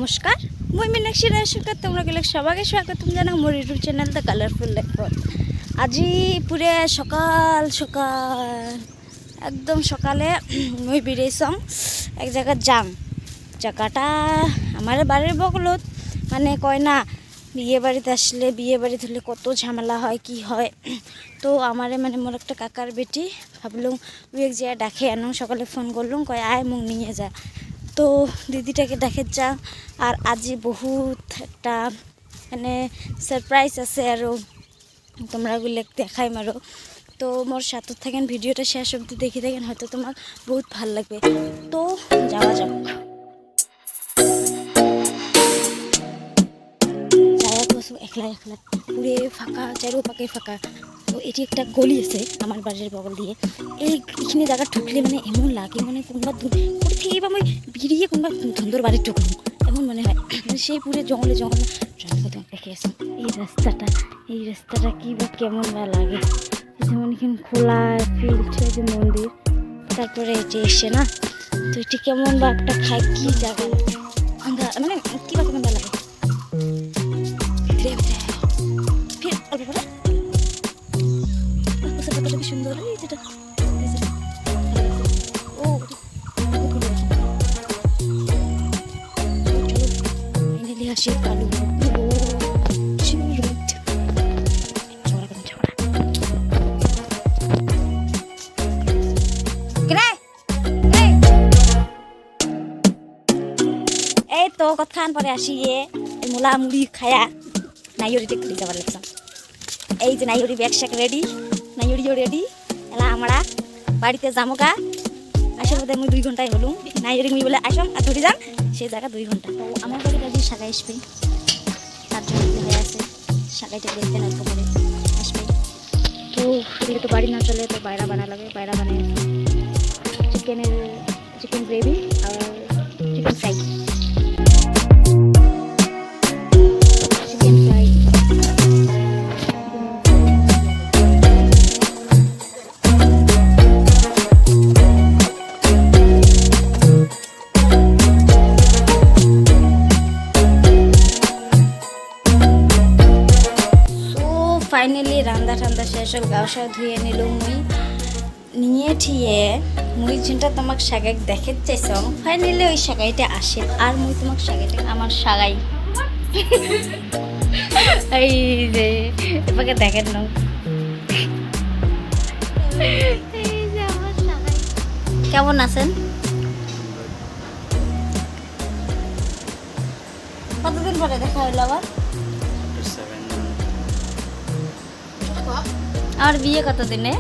নমস্কার, মই মীনাক্ষী রায়সরকার। তোমরা গেলে সবাইকে স্বাগতম জানাও মোর ইউটিউব চ্যানেল দ্য কালারফুল লাইফত। আজি পুরে সকাল সকাল একদম সকালে মই বেরিয়েছাম এক জায়গা যাম। জায়গাটা আমার বাড়ির বগলত, মানে কয় না বিয়ে বাড়িতে আসলে বিয়ে বাড়িতে হলে কত ঝামেলা হয় কি হয়। তো আমারে মানে মোর একটা কাকার বেটি ভাবলুম ওই এক জায়গায় ডাকে আনো। সকালে ফোন করলুম, কয় আয় মুখ নিয়ে যা। তো দিদিটাকে দেখে যা। আর আজি বহুত একটা মানে সারপ্রাইজ আছে আরও, তোমরা ওগুলো দেখাই মারো। তো মোর সাথে থাকেন, ভিডিওটা শেষ অবধি দেখি থাকেন, হয়তো তোমার বহুত ভাল লাগবে। তো যাওয়া যাক। একলা একলা পুরে ফাঁকা, চারোপাকে ফাঁকা। তো এটি একটা গলি আছে আমার বাড়ির বগল দিয়ে। এইখানে জায়গা ঢুকলে মানে এমন লাগে মানে কোনবা থেকে বা আমি বেরিয়ে কোনবা সুন্দর বাড়ি ঢুকলাম এমন মনে হয়। মানে সেই পুরে জঙ্গলে জঙ্গলে দেখে আসুন এই রাস্তাটা কি বা কেমন বা লাগে। যেমন এখানে খোলা ফিল্ড, যে মন্দির, তারপরে এটি এসে না। তো এটি কেমন বা একটা খাই কি জায়গা মানে কি বা কেমন বা লাগে। অল্প করে কি সুন্দর যেটা ও ফাইনালি আসি কালু। এই তো কতক্ষণ পরে আসি মূলা মুড়ি খায়া নাইরিতে খুলে যাবার লাগছে। এই যে নাইরি ব্যাগ শ্যাক রেডি, নাইরিও রেডি। এলা আমরা বাড়িতে যামোগা। আসার মধ্যে আমি 2 ঘন্টায় হলুম। নাইরি মুই বলে আসম আর ধরে যান সেই জায়গা 2 ঘন্টা। তো আমার বাড়ির আজ সাগাই আসবে, তার জন্য হয়ে আছে সাগাইটা দেখতে না করে আসবে। তো এদিকে তো বাড়ি না চলে, তো বাইরা বানা লাগে। বাইরা বানিয়ে চিকেন গ্রেভি আর চিকেন ফ্রাই। ফাইনালি রান্না ঠান্ডা শেষ হল, গাও সাও ধুয়ে নিল। মুই নিয়ে ঠিয়ে মুই যেটা তোমাকে সাগাই দেখে চাইছ, ফাইনালি ওই সাগাইটা আসে। আর মুই তোমাকে সাগাইটা আমার সাগাই এই যে এপাকে দেখেন না, কেমন আছেন? কতদিন পরে দেখা হইলো আবার? আর বিয়ে কতদিনে?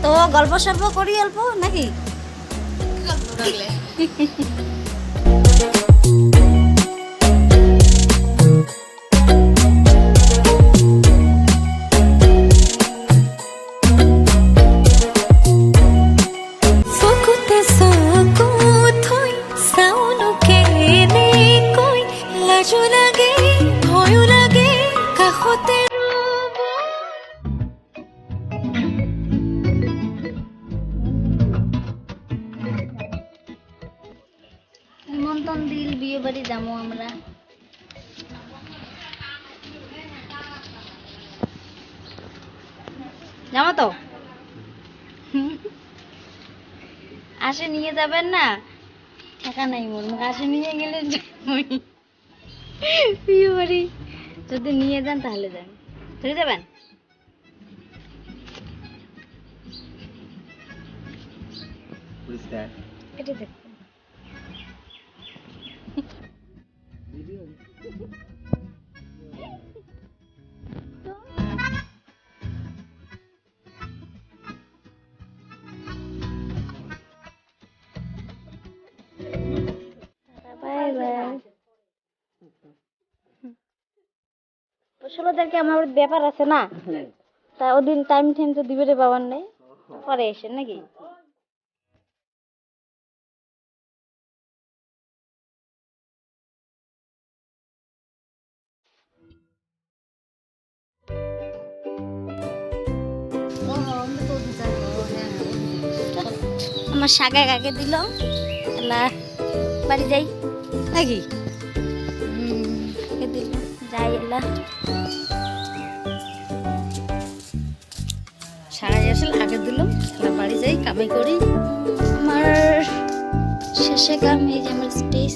তো গল্প সল্প করি অল্প নাকি? নিমন্ত্রণ দিল বিয়ে বাড়ি যাবো আমরা। যাবো তো আসে নিয়ে যাবেন না? টাকা নাই মোর, আসে নিয়ে গেলে বিয়ে বাড়ি যদি নিয়ে যান তাহলে যান। চলে যাবেন? এটা দেখুন ষোলোদেরকে আমার ব্যাপার আছে না, তা ওদিন টাইম তো দিবে রে বাবার নেই, পরে এসে নাকি। আমার শাকে আগে দিল এলা বাড়ি যাই নাকি আগে দিল যাই এলা সারাই আসলে আগে দিলাম বাড়ি যাই কামাই করি আমার শেষে কাম এই যে আমার স্টেজ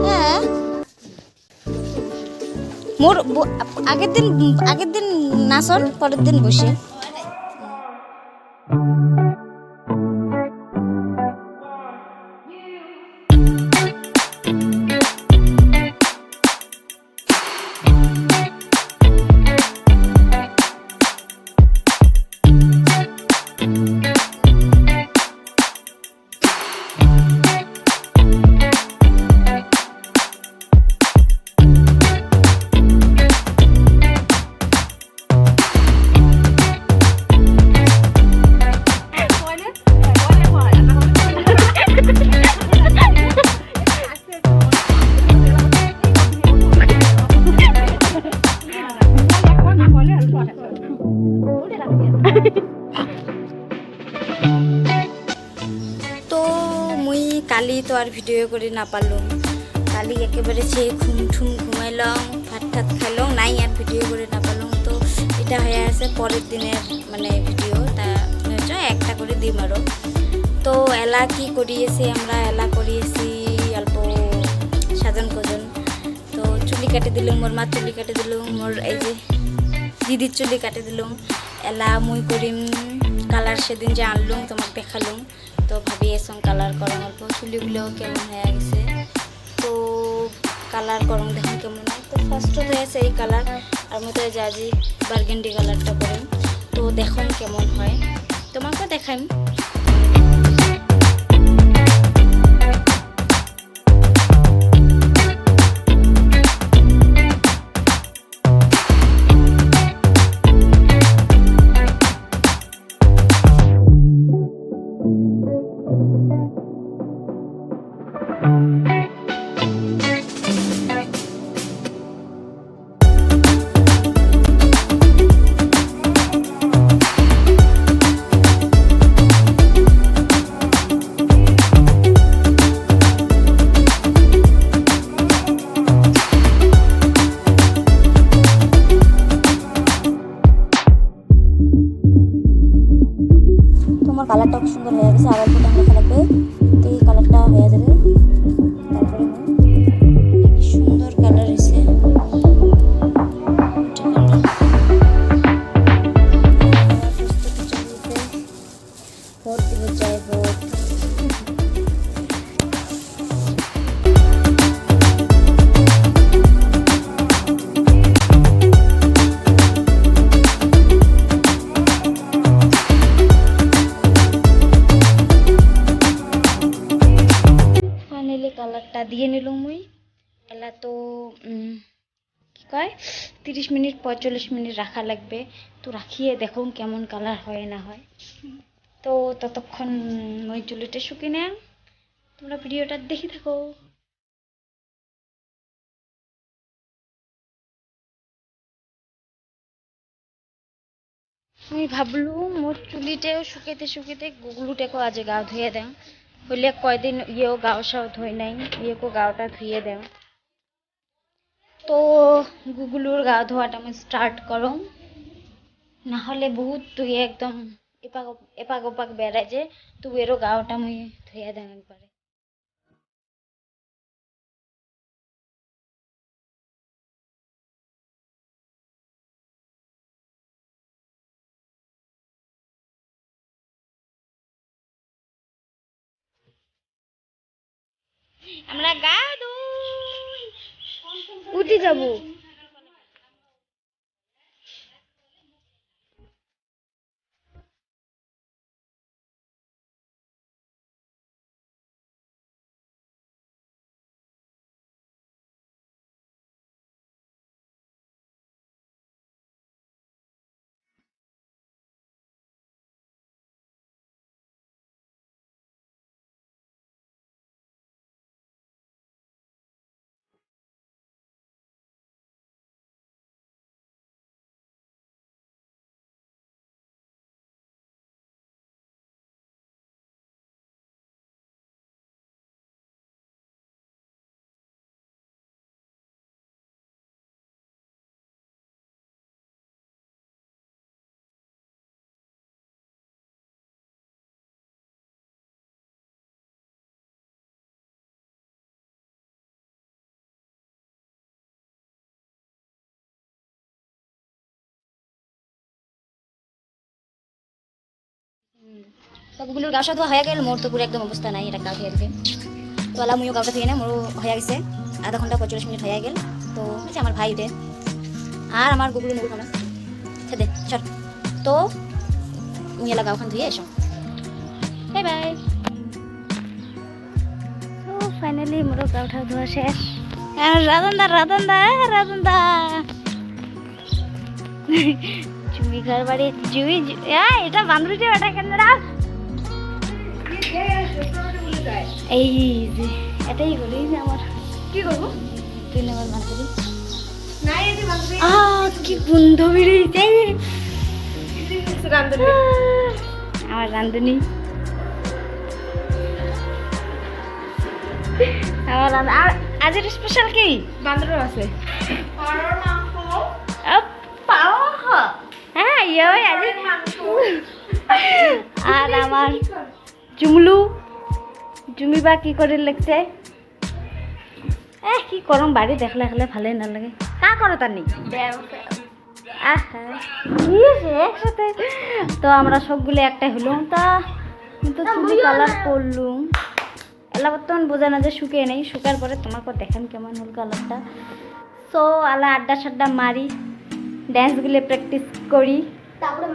হ্যাঁ মোর আগের দিন নাচন পরের দিন বসে তো মুই কালি তো আর ভিডিও করে না পারলাম কালি একেবারে সেই ঘুমাইলাম ভাত ঠাত খাইলাম নাই আর ভিডিও করে না পারলাম তো এটা হয়ে আছে পরের দিনের মানে ভিডিও তা একটা করে দিম আরও তো এলা কি করিয়েছি আমরা এলা করিয়েছি অল্প সাজন কোজন তো চুলি কাটে দিলাম মোর মা চুলি কাটে দিলাম মোর এই যে দিদির চুলি কাটে দিলাম এলা মুই করিম কালার সেদিন যে আনলুম তোমাকে দেখালুম তো ভাবি এসম কালার করম অল্প চুলিগুলোও কেমন হয়ে গেছে তো কালার করম দেখুন কেমন হয় তো ফার্স্ট হয়েছে এই কালার আর মতো যাজি বার্গেন্ডি কালারটা করিম তো দেখুন কেমন হয় তোমাকে দেখাইম তোমার কালারটা খুব সুন্দর হয়ে গেছে আবার ফোটা দেখা লাগবে এই কালারটা হয়ে যাবে তারপরে কি সুন্দর কালার হয়েছে ভোট দিব যাই ভোট কালারটা দিয়ে নিলাম মুই এলা তো কি কয় 30 মিনিট 45 মিনিট রাখা লাগবে তো রাখিয়ে দেখুন কেমন কালার হয় না হয় তো ততক্ষণ মুই চুলিটা শুকিয়ে নেন তোমরা ভিডিওটা দেখি থাকো আমি ভাবলুম মোর চুলিটাও শুকাইতে গুগলুটাকে আজ গা ধুয়ে দেন হইলে কয়দিন ইয়েও গাও সাও ধুই নাই ইয়েকো গাওটা ধুয়ে দেন তো গুগলুর গা ধোয়াটা আমি স্টার্ট করম না হলে বহুত তুই একদম এপাক ওপাক বেড়ায় যে তুই এরও গাওটা মুই ধুয়ে দেন একবারে আমরা গা ধুই উঠে যাবো তো গুগলুর গাও ধোয়া হয়ে গেল, মোর তো পুরো একদম অবস্থা নাই, এটা গাও হয়ে গেছে। তো আলা মুইও গাওটা থেকে না মোর হয়ে গেছে, আধা ঘন্টা 45 মিনিট হয়ে গেল। তো এই যে আমার ভাই উঠে আর আমার গুগলু নেবো খানা দে চল। তো মুই এলা গাওখান ধুয়ে এসো, বাই বাই। তো ফাইনালি মোর গাওটা ধোয়া শেষ। রাধনদা জুমি ঘর বাড়ি জুই, এটা বান্ধবী ওটা কেন রাখ, এই যে এটাই হলো আমার। কি করবো তুই আমার বান্ধবী, কি বান্ধবী রে আমার রান্ধনী, আমার আর আজের স্পেশাল কি বান্দর আছে হ্যাঁ আর আমার জুমলু জুমিবা কি করে লিখছে, কি করম বাড়ি দেখলে খেলে ভালোই না লাগে, কা করো তার নেই একসাথে। তো আমরা সবগুলো একটাই হলো, তা কিন্তু তুমি কালার করলুম এলা বর্তমান বোঝা না যে শুকিয়ে নেই, শুকার পরে তোমাকে দেখান কেমন হল কালারটা। সো আলা আড্ডা সাড্ডা মারি, ড্যান্সগুলো প্র্যাকটিস করি,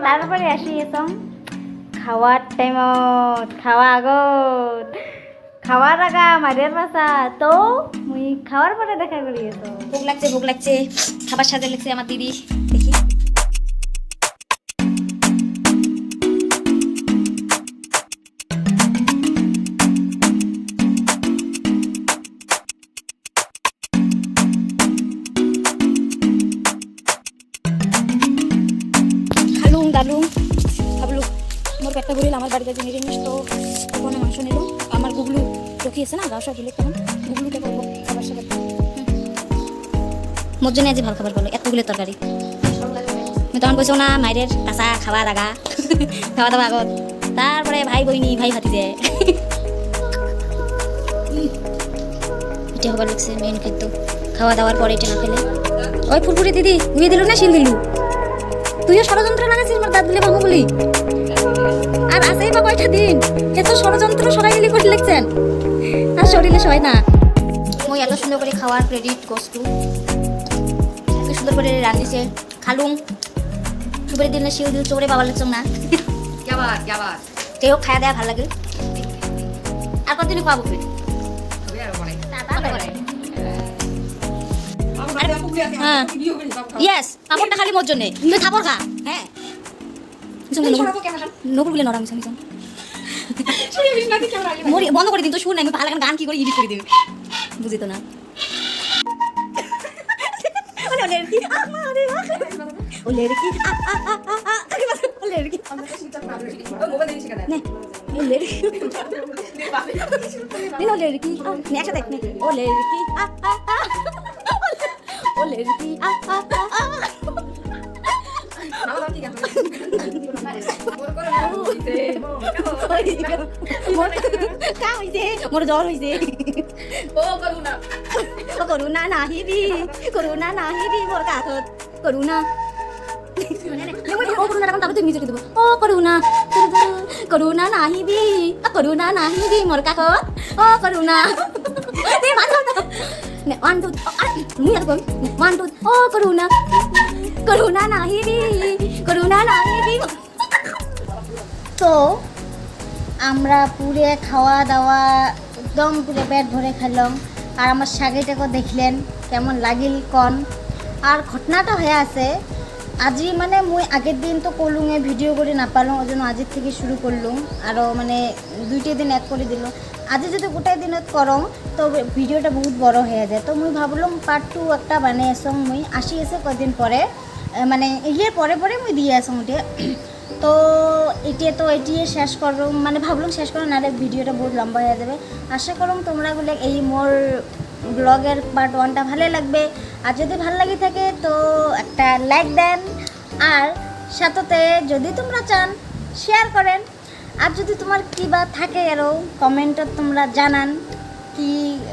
তারপরে আসি এসম খাওয়ার টাইমত, খাওয়া আগত, খাওয়ার আগা মারিয়ার বাসা। তো মুই খাওয়ার পরে দেখা করি। তো ভোগ লাগছে খাবার সাথে লাগছে আমার দিদি, দেখি ডালুম ভাবলু মোর পেটটা ভরিল, আমার বাড়িতে যে নিরামিষ। তো ওখানে মাংস নিল, আমার গুগলু রকিয়েছে না গাও সব দিলে, তখন গুগলুকে করবো খাবার সাথে। মোর জন্য আজ ভালো খাবার বলো, এতগুলোর তরকারি আমি তখন বলছো না মায়ের কাঁচা খাওয়া দাগা খাওয়া দাওয়া আগত, তারপরে ভাই বইনি ভাই ভাতিজে এটা হবার লাগছে মেন খাদ্য। খাওয়া দাওয়ার পরে এটা না খেলে ওই ফুরফুরি দিদি ঘুমিয়ে দিল না শিল দিলু, তুইও ষড়যন্ত্র লাগাছিস আমার দাঁত দিলে ভাবো বলি, আর আসেই বা কয়টা দিন এত ষড়যন্ত্র সবাই মিলি করে লিখছেন, আর শরীরে সবাই না। মই এত সুন্দর করে খাওয়ার ক্রেডিট গোস্তু, এত সুন্দর করে রান্ধিছে খালুম, সুপারি দিন না শিও দিল চোরে বাবা লাগছ না, কেউ খাওয়া দেওয়া ভালো লাগে। আর কতদিন খাওয়াবো হ্যাঁ ইয়েস, কাপড়টা খালি মোর জন্য, তুই খাবো খা। হ্যাঁ নকুলগুলো নরম মিশন বন্ধ করে দিন, তো শুন আমি ভালো গান কি করে এডিট করে দিবি, বুঝি তো না। মোর জ্বর হয়েছে, করুণা নাহিবি মোর কাকত করুণা, তুমি মিউজিক দেবো। ও করুণা করুণা নাহিবি মোর কাকত, ও করুণা 1 2 মুই আর কই 1 2 ও করুণা নাহিবি। তো আমরা পুরে খাওয়া দাওয়া একদম পুরে পেট ভরে খেলাম, আর আমার শাগিটাকে দেখলেন কেমন লাগিল কন। আর ঘটনাটা হয়ে আছে আজি মানে মুই আগের দিন তো করলুঙে ভিডিও করে না পারলাম, ওই জন্য আজির থেকে শুরু করলুম, আরও মানে 2টি দিন এক করে দিল। আজি যদি গোটাই দিনত করম তো ভিডিওটা বহুত বড় হয়ে যায়। তো মুই ভাবলাম পার্ট 2 একটা বানিয়ে আসং, মুই আসি এসে কদিন পরে মানে ইয়ের পরে পরে মুই দিয়ে আসং ওটা। তো এটিয়ে শেষ করলাম, মানে ভাবলাম শেষ করো নাহলে ভিডিওটা বহুত লম্বা হয়ে যাবে। আশা করুম তোমরা গুলো এই মোর ব্লগের পার্ট 1টা ভালো লাগবে, আর যদি ভালো লাগে থাকে তো একটা লাইক দেন, আর সাথে যদি তোমরা চান শেয়ার করেন, আর যদি তোমার কি বা থাকে আরও কমেন্টত তোমরা জানান কি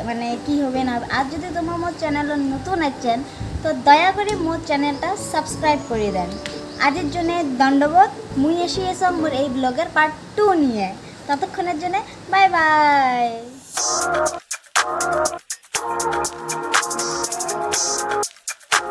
মানে কি হবে না। আর যদি তোমার মোর চ্যানেল নতুন আছেন তো দয়া করে মোর চ্যানেলটা সাবস্ক্রাইব করে দেন, আজের জন্য দণ্ডবোধ। মুই এসে এসব মোর এই ব্লগের পার্ট 2 নিয়ে। ততক্ষণের জন্য বাই বাই।